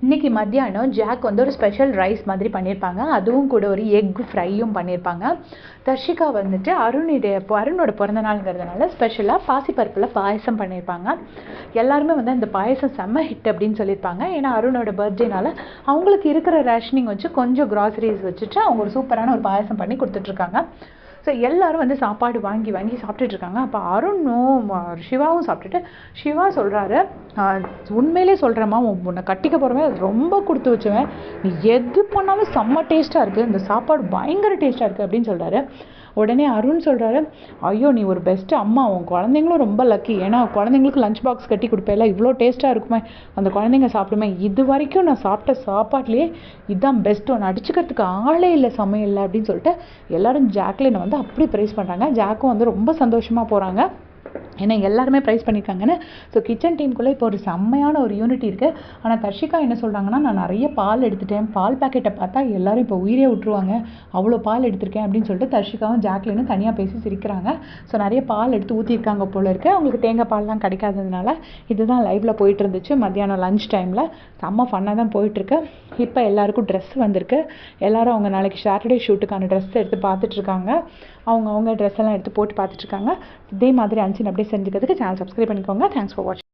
இன்றைக்கி மத்தியானம் ஜாக் வந்து ஒரு ஸ்பெஷல் ரைஸ் மாதிரி பண்ணியிருப்பாங்க. அதுவும் கூட ஒரு எக் ஃப்ரையும் பண்ணியிருப்பாங்க. தர்ஷிகா வந்துட்டு அருணோட பிறந்த நாளுங்கிறதுனால ஸ்பெஷலாக பாசிப்பருப்பில் பாயசம் பண்ணியிருப்பாங்க. எல்லாருமே வந்து அந்த பாயசம் செம்ம ஹிட் அப்படின்னு சொல்லியிருப்பாங்க. ஏன்னா அருணோட பர்த்டேனால அவங்களுக்கு இருக்கிற ரேஷனிங் வச்சு கொஞ்சம் கிராசரிஸ் வச்சுட்டு அவங்க ஒரு சூப்பரான ஒரு பாயசம் பண்ணி கொடுத்துட்ருக்காங்க. ஸோ எல்லோரும் வந்து சாப்பாடு வாங்கி வாங்கி சாப்பிட்டுட்ருக்காங்க. அப்போ அருணும் சிவாவும் சாப்பிட்டுட்டு சிவா சொல்கிறாரு, உண்மையிலே சொல்கிறேம்மா, உன்னை கட்டிக்க போகிறவன் ரொம்ப கொடுத்து வச்சுவேன், நீ எது பண்ணாலும் செம்ம டேஸ்ட்டாக இருக்குது, இந்த சாப்பாடு பயங்கர டேஸ்ட்டாக இருக்குது அப்படின்னு சொல்கிறாரு. உடனே அருண் சொல்கிறாரு, ஐயோ நீ ஒரு பெஸ்ட்டு அம்மா, உன் குழந்தைங்களும் ரொம்ப லக்கி, ஏன்னா குழந்தைங்களுக்கு லஞ்ச் பாக்ஸ் கட்டி கொடுப்பேல, இவ்வளோ டேஸ்ட்டாக இருக்குமே, அந்த குழந்தைங்க சாப்பிடுமே, இது வரைக்கும் நான் சாப்பிட்ட சாப்பாட்லேயே இதுதான் பெஸ்ட்டு, ஒன்று அடிச்சுக்கிறதுக்கு ஆளே இல்லை சமையலில் அப்படின்னு சொல்லிட்டு எல்லோரும் ஜாக்லினை வந்து அப்படி ப்ரைஸ் பண்ணுறாங்க. ஜாக்கும் வந்து ரொம்ப சந்தோஷமாக போகிறாங்க, ஏன்னா எல்லாருமே ப்ரைஸ் பண்ணியிருக்காங்கன்னு. ஸோ கிச்சன் டீமுக்குள்ளே இப்போ ஒரு செம்மையான ஒரு யூனிட்டி இருக்குது. ஆனால் தர்ஷிகா என்ன சொல்கிறாங்கன்னா, நான் நிறைய பால் எடுத்துட்டேன், பால் பேக்கெட்டை பார்த்தா எல்லோரும் இப்போ உயிரே விட்டுருவாங்க, அவ்வளோ பால் எடுத்திருக்கேன் அப்படின்னு சொல்லிட்டு தர்ஷிகாவும் ஜாக்லினும் தனியாக பேசி சிரிக்கிறாங்க. ஸோ நிறைய பால் எடுத்து ஊற்றிருக்காங்க போல இருக்குது. அவங்களுக்கு தேங்காய் பால்லாம் கிடைக்காததுனால இதுதான் லைவில் போயிட்டு இருந்துச்சு மத்தியானம் லஞ்ச் டைமில். செம்ம ஃபன்னாக தான் போயிட்டுருக்கு. இப்போ எல்லாருக்கும் ட்ரெஸ் வந்திருக்கு. எல்லோரும் அவங்க நாளைக்கு சாட்டர்டே ஷூட்டுக்கான ட்ரெஸ் எடுத்து பார்த்துட்ருக்காங்க. அவங்க ட்ரெஸ் எல்லாம் எடுத்து போட்டு பார்த்துட்ருக்காங்க. இதே மாதிரி அன்சின் அப்படியே செஞ்சுக்கிறதுக்கு சேனல் சப்ஸ்கிரைப் பண்ணிக்கோங்க. தேங்க்ஸ் ஃபார் வாட்சிங்.